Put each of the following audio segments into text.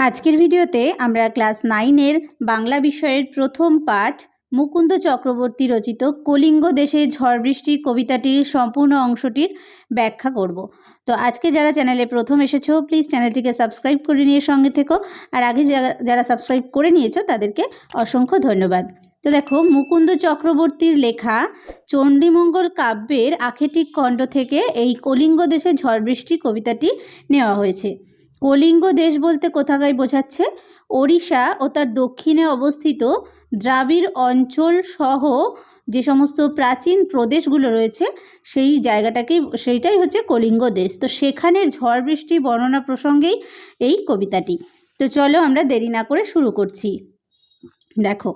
আজকের ভিডিওতে আমরা ক্লাস 9-এর বাংলা বিষয়ের প্রথম পাঠ মুকুন্দ চক্রবর্তী রচিত কলিঙ্গ দেশে ঝড় বৃষ্টি কবিতাটির সম্পূর্ণ অংশটির ব্যাখ্যা করব। তো আজকে যারা চ্যানেলে প্রথম এসেছো প্লিজ চ্যানেলটিকে সাবস্ক্রাইব করে নিয়ে সঙ্গে থেকো, আর আগে যারা সাবস্ক্রাইব করে নিয়েছো তাদেরকে অসংখ্য ধন্যবাদ। তো দেখো, মুকুন্দ চক্রবর্তীর লেখা চণ্ডীমঙ্গল কাব্যের আখেটিক খণ্ড থেকে এই কলিঙ্গ দেশে ঝড় বৃষ্টি কবিতাটি নেওয়া হয়েছে। কলিঙ্গ দেশ বলতে কোথাকায় বোঝাচ্ছে? ওড়িশা ও তার দক্ষিণে অবস্থিত দ্রাবিড় অঞ্চল সহ যে সমস্ত প্রাচীন প্রদেশগুলো রয়েছে সেই সেইটাই হচ্ছে কলিঙ্গ দেশ। তো সেখানের ঝড় বৃষ্টি বর্ণনা প্রসঙ্গেই এই কবিতাটি। তো চলো আমরা দেরি না করে শুরু করছি। দেখো,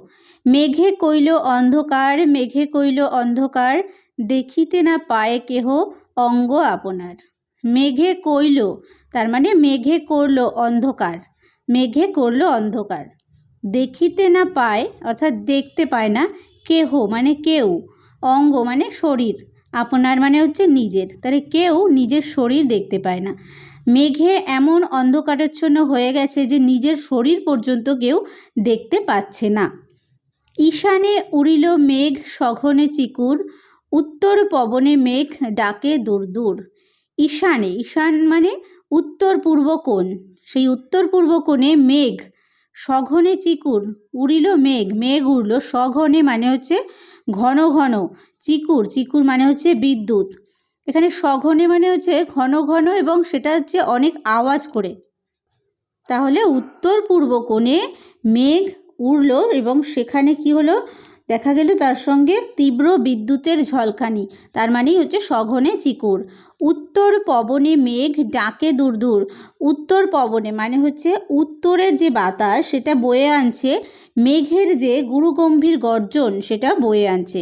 মেঘে কইল অন্ধকার, মেঘে কইল অন্ধকার, দেখিতে না পায় কেহ অঙ্গ আপনার। মেঘে কইল তার মানে মেঘে করল অন্ধকার, মেঘে করল অন্ধকার, দেখিতে না পায় অর্থাৎ দেখতে পায় না, কেহ মানে কেউ, অঙ্গ মানে শরীর, আপনার মানে হচ্ছে নিজের, তাহলে কেউ নিজের শরীর দেখতে পায় না। মেঘে এমন অন্ধকারাচ্ছন্ন হয়ে গেছে যে নিজের শরীর পর্যন্ত কেউ দেখতে পাচ্ছে না। ঈশানে উড়িল মেঘ সঘনে চিকুর, উত্তর পবনে মেঘ ডাকে দূর দূর। ঈশানে, ঈশান মানে উত্তর পূর্ব কোণ, সেই উত্তর পূর্ব কোণে মেঘ সঘনে চিকুর, উড়িল মেঘ, মেঘ উড়ল, সঘনে মানে হচ্ছে ঘন ঘন, চিকুর, চিকুর মানে হচ্ছে বিদ্যুৎ। এখানে সঘনে মানে হচ্ছে ঘন ঘন এবং সেটা হচ্ছে অনেক আওয়াজ করে। তাহলে উত্তর পূর্ব কোণে মেঘ উড়ল এবং সেখানে কি হলো, দেখা গেল তার সঙ্গে তীব্র বিদ্যুতের ঝলকানি, তার মানেই হচ্ছে সঘনে চিকুর। উত্তর পবনে মেঘ ডাকে দূর দূর, উত্তর পবনে মানে হচ্ছে উত্তরের যে বাতাস সেটা বয়ে আনছে মেঘের যে গুরুগম্ভীর গর্জন সেটা বয়ে আনছে।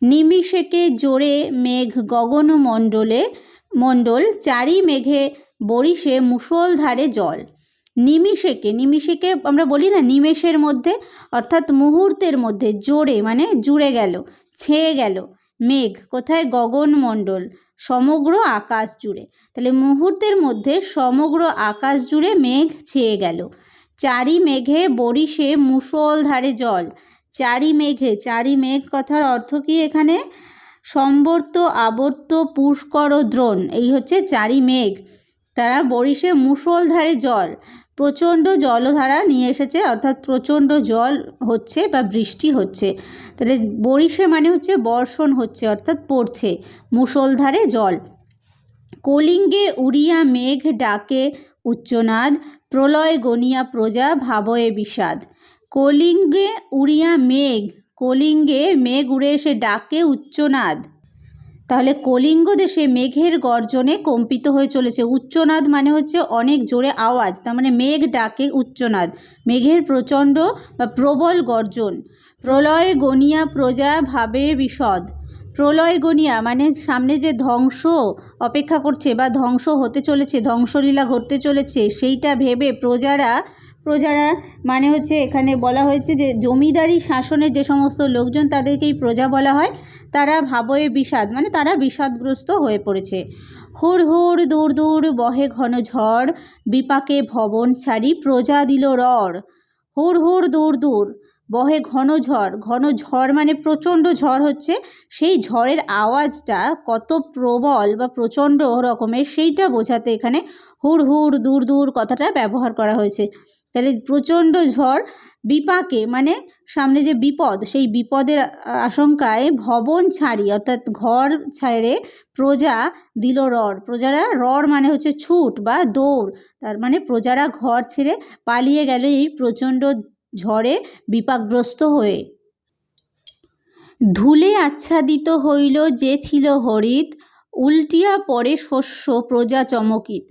নিমিষেকে জোরে মেঘ গগন মণ্ডল, চারি মেঘে বরিশে মুষলধারে জল। নিমিষেকে, নিমিষেকে আমরা বলি না নিমেষের মধ্যে, অর্থাৎ মুহূর্তের মধ্যে, জোরে মানে জুড়ে গেল, ছেয়ে গেল মেঘ, কোথায়? গগনমণ্ডল, সমগ্র আকাশ জুড়ে। তাহলে মুহূর্তের মধ্যে সমগ্র আকাশ জুড়ে মেঘ ছেয়ে গেল। চারি মেঘে বরিশে মুষলধারে জল। চারি মেঘে, চারি মেঘ কথার অর্থ কি এখানে? সম্বর্ত, আবর্ত, পুষ্কর ও দ্রোণ, এই হচ্ছে চারি মেঘ। তারা বরিশে মুষলধারে জল, প্রচণ্ড জলধারা নিয়ে এসেছে, অর্থাৎ প্রচণ্ড জল হচ্ছে বা বৃষ্টি হচ্ছে। তাহলে বরিশে মানে হচ্ছে বর্ষণ হচ্ছে অর্থাৎ পড়ছে, মুষলধারে জল। কলিঙ্গে উড়িয়া মেঘ ডাকে উচ্চনাদ, প্রলয় গনিয়া প্রজা ভাবয়ে বিষাদ। কলিঙ্গে উড়িয়া মেঘ, কলিঙ্গে মেঘ উড়ে এসে ডাকে উচ্চনাদ। তাহলে কলিঙ্গ দেশে মেঘের গর্জনে কম্পিত হয়ে চলেছে। উচ্চনাদ মানে হচ্ছে অনেক জোরে আওয়াজ, তার মানে মেঘ ডাকে উচ্চনাদ, মেঘের প্রচণ্ড বা প্রবল গর্জন। প্রলয় গনিয়া প্রজা ভাবে বিশদ। প্রলয় গনিয়া মানে সামনে যে ধ্বংস অপেক্ষা করছে বা ধ্বংস হতে চলেছে, ধ্বংসলীলা ঘটতে চলেছে, সেইটা ভেবে প্রজারা মানে হচ্ছে এখানে বলা হয়েছে যে জমিদারি শাসনের যে সমস্ত লোকজন তাদেরকেই প্রজা বলা হয়, তারা ভাবয়ে বিষাদ মানে তারা বিষাদগ্রস্ত হয়ে পড়েছে। হুড় হুড় দূর দূর বহে ঘন ঝড়, বিপাকে ভবন ছাড়ি প্রজা দিল রড়। হুড় হুড় দূর দূর বহে ঘন ঝড়, ঘন ঝড় মানে প্রচণ্ড ঝড় হচ্ছে, সেই ঝড়ের আওয়াজটা কত প্রবল বা প্রচণ্ড রকমের সেইটা বোঝাতে এখানে হুড় হুড় দূর দূর কথাটা ব্যবহার করা হয়েছে। তাহলে প্রচণ্ড ঝড়, বিপাকে মানে সামনে যে বিপদ, সেই বিপদের আশঙ্কায় ভবন ছাড়ি অর্থাৎ ঘর ছেড়ে প্রজা দিল রড়। প্রজারা, রড় মানে হচ্ছে ছুট বা দৌড়, তার মানে প্রজারা ঘর ছেড়ে পালিয়ে গেল এই প্রচণ্ড ঝড়ে বিপাকগ্রস্ত হয়ে। ধুলে আচ্ছাদিত হইল যে ছিল হরিত, উল্টিয়া পড়ে শস্য প্রজা চমকিত।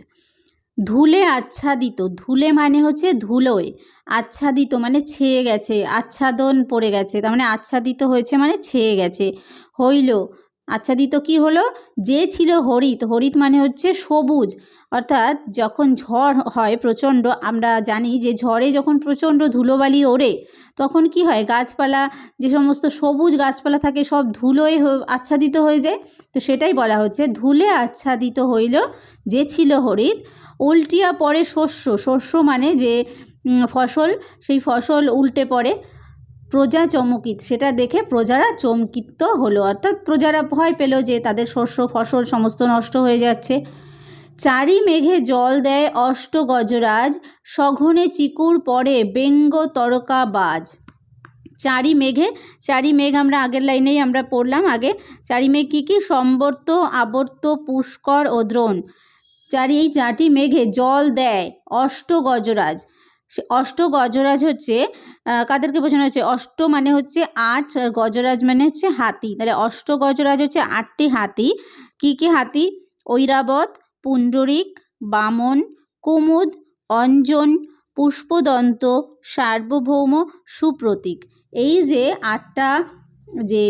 ধুলে আচ্ছাদিত, ধুলে মানে হচ্ছে ধুলোয়, আচ্ছাদিত মানে ছেয়ে গেছে, আচ্ছাদন পড়ে গেছে, তার মানে আচ্ছাদিত হয়েছে মানে ছেয়ে গেছে। হইল, আচ্ছাদিত কি হলো? যে ছিল হরিত, হরিত মানে হচ্ছে সবুজ, অর্থাৎ যখন ঝড় হয় প্রচণ্ড, আমরা জানি যে ঝড়ে যখন প্রচণ্ড ধুলোবালি ওড়ে তখন কি হয়, গাছপালা যে সমস্ত সবুজ গাছপালা থাকে সব ধুলোয় আচ্ছাদিত হয়ে যায়। তো সেটাই বলা হচ্ছে ধুলে আচ্ছাদিত হইল যে ছিল হরিত, উল্টিয়া পড়ে শস্য, শস্য মানে যে ফসল, সেই ফসল উল্টে পড়ে। প্রজা চমকিত, সেটা দেখে প্রজারা চমকিত হলো, অর্থাৎ প্রজারা ভয় পেল যে তাদের শস্য ফসল সমস্ত নষ্ট হয়ে যাচ্ছে। চারি মেঘে জল দেয় অষ্ট গজরাজ, সঘনে চিকুর পড়ে ব্যঙ্গ তরকা বাজ। চারি মেঘ আমরা আগের লাইনেই আমরা পড়লাম আগে। চারি মেঘ কী কী? সম্বর্ত, আবর্ত, পুষ্কর ও দ্রোণ। এই চারটি মেঘে জল দেয় অষ্ট গজরাজ। অষ্ট গজরাজ হচ্ছে কাদেরকে বোঝানো হচ্ছে? অষ্ট মানে হচ্ছে 8, আর গজরাজ মানে হচ্ছে হাতি। তাহলে অষ্ট গজরাজ হচ্ছে 8টি হাতি। কী কী হাতি? ঐরাবত, পুণ্ডরিক, বামন, কুমুদ, অঞ্জন, পুষ্পদন্ত, সার্বভৌম, সুপ্রতীক। এই যে 8টা যে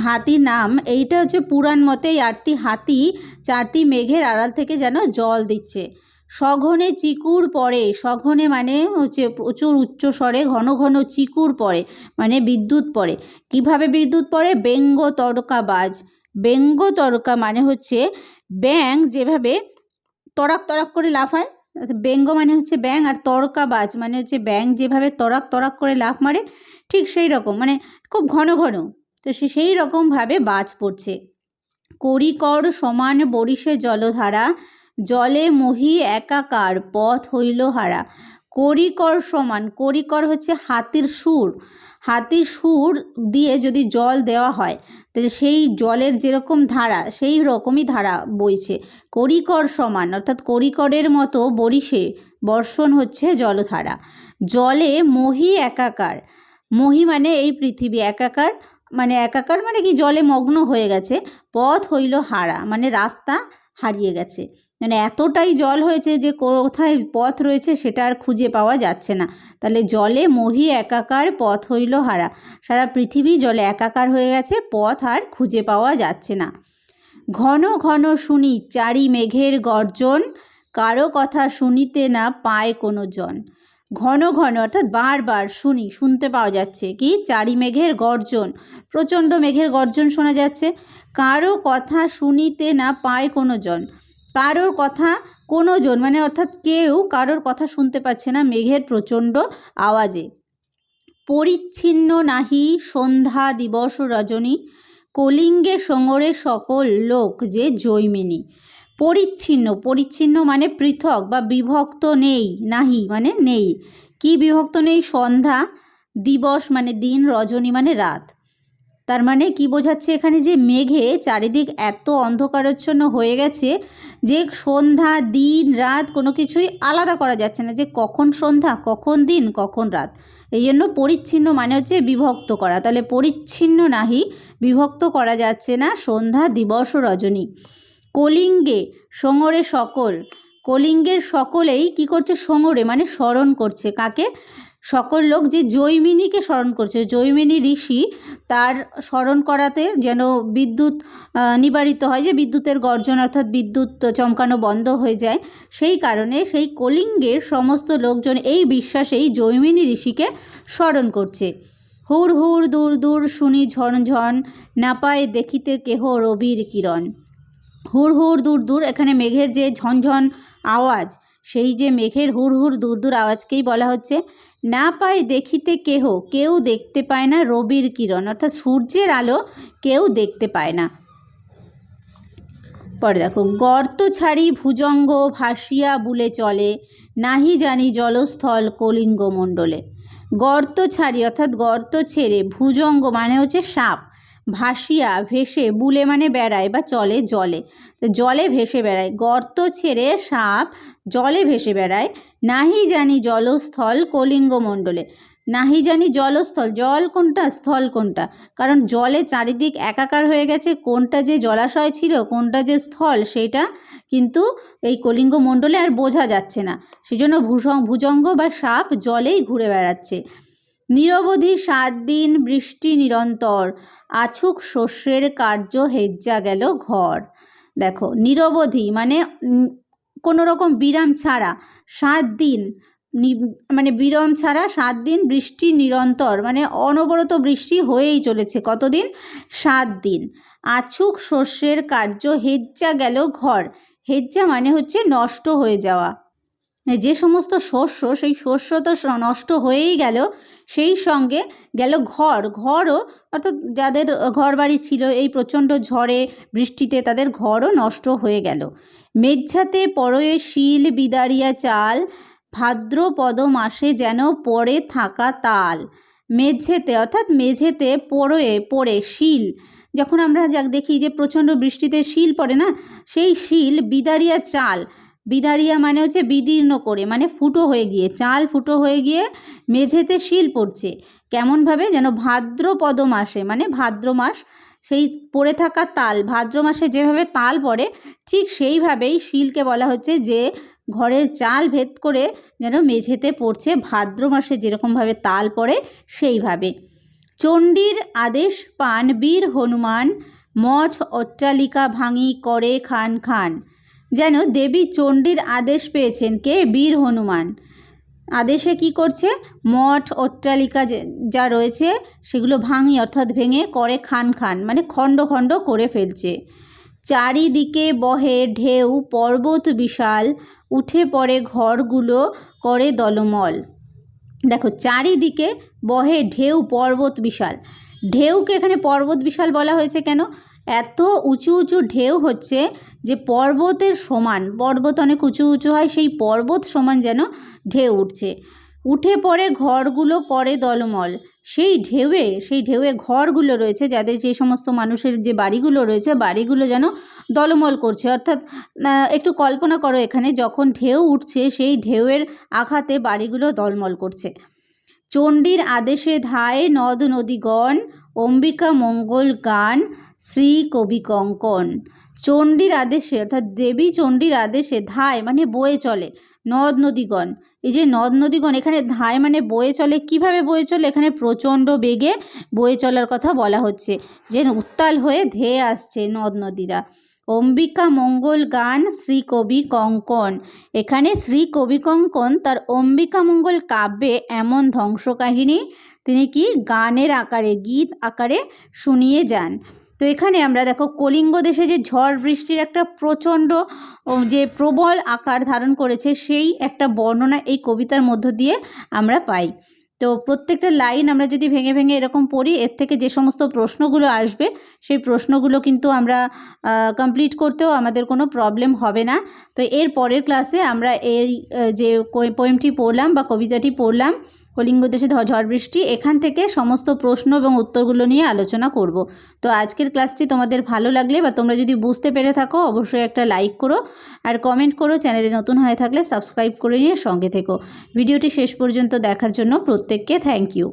হাতির নাম, এইটা হচ্ছে পুরাণ মতে এই 8টি হাতি 4টি মেঘের আড়াল থেকে যেন জল দিচ্ছে। সঘনে চিকুর পড়ে, সঘনে মানে হচ্ছে প্রচুর উচ্চ স্বরে, ঘন ঘন চিকুর পড়ে মানে বিদ্যুৎ পড়ে। কিভাবে বিদ্যুৎ পড়ে? ব্যঙ্গ তরকা বাজ। ব্যঙ্গ তরকা মানে হচ্ছে ব্যাং যেভাবে তরাক তরাক করে লাফায়, ব্যঙ্গ মানে হচ্ছে ব্যাং, আর তরকা বাজ মানে হচ্ছে ব্যাং যেভাবে তরাক তরাক করে লাফ মারে, ঠিক সেই রকম মানে খুব ঘন ঘন, তো সেই রকমভাবে বাজ পড়ছে। করিকর সমান বরিশে জলধারা, জলে মহি একাকার পথ হইল হারা। করিকর সমান, করিকর হচ্ছে হাতির সুর, হাতির সুর দিয়ে যদি জল দেওয়া হয় তাহলে সেই জলের যেরকম ধারা সেই রকমই ধারা বইছে। করিকর সমান অর্থাৎ করিকরের মতো বরিশে বর্ষণ হচ্ছে জলধারা। জলে মহি একাকার, মহি মানে এই পৃথিবী, একাকার মানে কি? জলে মগ্ন হয়ে গেছে। পথ হইল হারা মানে রাস্তা হারিয়ে গেছে, মানে এতটাই জল হয়েছে যে কোথায় পথ রয়েছে সেটা আর খুঁজে পাওয়া যাচ্ছে না। তাহলে জলে মহি একাকার পথ হইল হারা, সারা পৃথিবী জলে একাকার হয়ে গেছে, পথ আর খুঁজে পাওয়া যাচ্ছে না। ঘন ঘন শুনি চারি মেঘের গর্জন, কারো কথা শুনিতে না পায় কোনো জন। ঘন ঘন অর্থাৎ বারবার শুনতে পাওয়া যাচ্ছে কি? চারি মেঘের গর্জন, প্রচণ্ড মেঘের গর্জন শোনা যাচ্ছে। কারো কথা শুনিতে না পায় কোনো জন, কারোর কথা কোনো জন মানে অর্থাৎ কেউ কারোর কথা শুনতে পাচ্ছে না মেঘের প্রচণ্ড আওয়াজে। পরিচ্ছিন্ন নাহি সন্ধ্যা দিবস রজনী, কলিঙ্গে সঙ্গরে সকল লোক যে জৈমিনী। পরিচ্ছিন্ন, পরিচ্ছিন্ন মানে পৃথক বা বিভক্ত নেই, নাহি মানে নেই। কি বিভক্ত নেই? সন্ধ্যা, দিবস মানে দিন, রজনী মানে রাত। তার মানে কি বোঝাচ্ছে এখানে? যে মেঘে চারিদিক এত অন্ধকারাচ্ছন্ন হয়ে গেছে যে সন্ধ্যা, দিন, রাত কোনো কিছুই আলাদা করা যাচ্ছে না, যে কখন সন্ধ্যা, কখন দিন, কখন রাত। এই জন্য পরিচ্ছিন্ন মানে হচ্ছে বিভক্ত করা। তাহলে পরিচ্ছিন্ন নাহি, বিভক্ত করা যাচ্ছে না সন্ধ্যা, দিবস ও রজনী। কলিঙ্গে সঙ্গরে সকল, কলিঙ্গের সকলেই কি করছে? সঙ্গরে মানে স্মরণ করছে। কাকে? সকল লোক, যে জৈমিনীকে স্মরণ করছে। জৈমিনী ঋষি, তার স্মরণ করাতে যেন বিদ্যুৎ নিবারিত হয়, যে বিদ্যুতের গর্জন অর্থাৎ বিদ্যুৎ চমকানো বন্ধ হয়ে যায়। সেই কারণে সেই কলিঙ্গের সমস্ত লোকজন এই বিশ্বাসেই জৈমিনী ঋষিকে স্মরণ করছে। হুর হুর দূর দূর শুনি ঝনঝন, না পায় দেখিতে কেহ রবির কিরণ। হুর হুর দূর দূর, এখানে মেঘের যে ঝনঝন আওয়াজ, সেই যে মেঘের হুর হুর দূর দূর আওয়াজকেই বলা হচ্ছে। না পায় দেখিতে কেহ, কেউ দেখতে পায় না রবির কিরণ অর্থাৎ সূর্যের আলো কেউ দেখতে পায় না। পরে দেখো, গর্ত ছাড়ি ভুজঙ্গ ভাসিয়া বুলে চলে, নাহি জানি জলস্থল কলিঙ্গ মণ্ডলে। গর্ত ছাড়ি অর্থাৎ গর্ত ছেড়ে, ভুজঙ্গ মানে হচ্ছে সাপ, ভাসিয়া ভেসে, বুলে মানে বেড়ায় বা চলে জলে, তো জলে ভেসে বেড়ায়। গর্ত ছেড়ে সাপ জলে ভেসে বেড়ায়। নাহি জানি জলস্থল কলিঙ্গ মণ্ডলে, নাহি জানি জলস্থল, জল কোনটা স্থল কোনটা, কারণ জলে চারিদিক একাকার হয়ে গেছে, কোনটা যে জলাশয় ছিল কোনটা যে স্থল সেটা কিন্তু এই কলিঙ্গ মণ্ডলে আর বোঝা যাচ্ছে না, সেজন্য ভুজঙ্গ বা সাপ জলেই ঘুরে বেড়াচ্ছে। নিরবধি 7 দিন বৃষ্টি নিরন্তর, আছুক শস্যের কার্য হেজ্জা গেল ঘর। দেখো, নিরবধি মানে কোনো রকম বিরাম ছাড়া, 7 দিন মানে বিরাম ছাড়া 7 দিন বৃষ্টি নিরন্তর মানে অনবরত বৃষ্টি হয়েই চলেছে। কতদিন? 7 দিন। আছুক শস্যের কার্য হেজ্জা গেল ঘর, হেজ্জা মানে হচ্ছে নষ্ট হয়ে যাওয়া, যে সমস্ত শস্য, সেই শস্য তো নষ্ট হয়েই গেল, সেই সঙ্গে গেল ঘরও, অর্থাৎ যাদের ঘর বাড়ি ছিল এই প্রচণ্ড ঝড়ে বৃষ্টিতে তাদের ঘরও নষ্ট হয়ে গেল। মেঝাতে পড়ে শিল বিদারিয়া চাল, ভাদ্রপদ মাসে যেন পড়ে থাকা তাল। মেঝেতে অর্থাৎ মেঝেতে পড়ে শিল, যখন আমরা দেখি যে প্রচণ্ড বৃষ্টিতে শিল পড়ে না, সেই শিল বিদারিয়া চাল, বিদারিয়া মানে হচ্ছে বিদীর্ণ করে, মানে ফুটো হয়ে গিয়ে, চাল ফুটো হয়ে গিয়ে মেঝেতে শিল পড়ছে। কেমনভাবে? যেন ভাদ্রপদ মাসে, মানে ভাদ্র মাস, সেই পড়ে থাকা তাল, ভাদ্র মাসে যেভাবে তাল পড়ে ঠিক সেইভাবেই শিলকে বলা হচ্ছে যে ঘরের চাল ভেদ করে যেন মেঝেতে পড়ছে, ভাদ্র মাসে যেরকমভাবে তাল পড়ে সেইভাবে। চণ্ডীর আদেশ পান বীর হনুমান, মঠ অট্টালিকা ভাঙি করে খান খান। যেন দেবী চণ্ডীর আদেশ পেয়েছেন কে? বীর হনুমান। আদেশে কি করছে? মঠ অট্টালিকা যা রয়েছে সেগুলো ভাঙি অর্থাৎ ভেঙে করে খান খান, মানে খণ্ড খণ্ড করে ফেলছে। চারিদিকে বহে ঢেউ পর্বত বিশাল, উঠে পড়ে ঘরগুলো করে দলমল। দেখো, চারিদিকে বহে ঢেউ পর্বত বিশাল। ঢেউকে এখানে পর্বত বিশাল বলা হয়েছে কেন? এত উঁচু উঁচু ঢেউ হচ্ছে যে পর্বতের সমান, পর্বত অনেক উঁচু উঁচু হয়, সেই পর্বত সমান যেন ঢেউ উঠছে। উঠে পড়ে ঘরগুলো করে দলমল। সেই ঢেউয়ে ঘরগুলো রয়েছে, যাদের যে সমস্ত মানুষের যে বাড়িগুলো রয়েছে, বাড়িগুলো যেন দলমল করছে। অর্থাৎ একটু কল্পনা করো, এখানে যখন ঢেউ উঠছে সেই ঢেউয়ের আঘাতে বাড়িগুলো দলমল করছে। চণ্ডীর আদেশে ধায় নদ নদীগণ, অম্বিকা মঙ্গল গান শ্রী কবি কঙ্কন। চণ্ডীর আদেশে অর্থাৎ দেবী চণ্ডীর আদেশে ধায় মানে বয়ে চলে, নদ নদীগণ, এই যে নদ নদীগণ, এখানে ধায় মানে বয়ে চলে। কিভাবে বয়ে চলে? এখানে প্রচণ্ড বেগে বয়ে চলার কথা বলা হচ্ছে, যে উত্তাল হয়ে ধেয়ে আসছে নদ নদীরা। অম্বিকা মঙ্গল গান শ্রী কবি কঙ্কন। এখানে শ্রী কবি কঙ্কন তার অম্বিকা মঙ্গল কাব্যে এমন ধ্বংস কাহিনী তিনি কি গানের আকারে, গীত আকারে শুনিয়ে যান। তো এখানে আমরা দেখো কলিঙ্গ দেশে যে ঝড় বৃষ্টির একটা প্রচণ্ড যে প্রবল আকার ধারণ করেছে, সেই একটা বর্ণনা এই কবিতার মধ্য দিয়ে আমরা পাই। তো প্রত্যেকটা লাইন আমরা যদি ভেঙে ভেঙে এরকম পড়ি, এর থেকে যে সমস্ত প্রশ্নগুলো আসবে সেই প্রশ্নগুলো কিন্তু আমরা কমপ্লিট করতেও আমাদের কোনো প্রবলেম হবে না। তো এর পরের ক্লাসে আমরা এই যে পোয়েমটি পড়লাম বা কবিতাটি পড়লাম কলিঙ্গ দেশে ঝড় বৃষ্টি, এখান থেকে সমস্ত প্রশ্ন এবং উত্তরগুলো নিয়ে আলোচনা করব। তো আজকের ক্লাসটি তোমাদের ভালো লাগলে বা তোমরা যদি বুঝতে পেরে থাকো অবশ্যই একটা লাইক করো আর কমেন্ট করো। চ্যানেলে নতুন হয়ে থাকলে সাবস্ক্রাইব করে নিয়ে সঙ্গে থেকো। ভিডিওটি শেষ পর্যন্ত দেখার জন্য প্রত্যেককে থ্যাংক ইউ।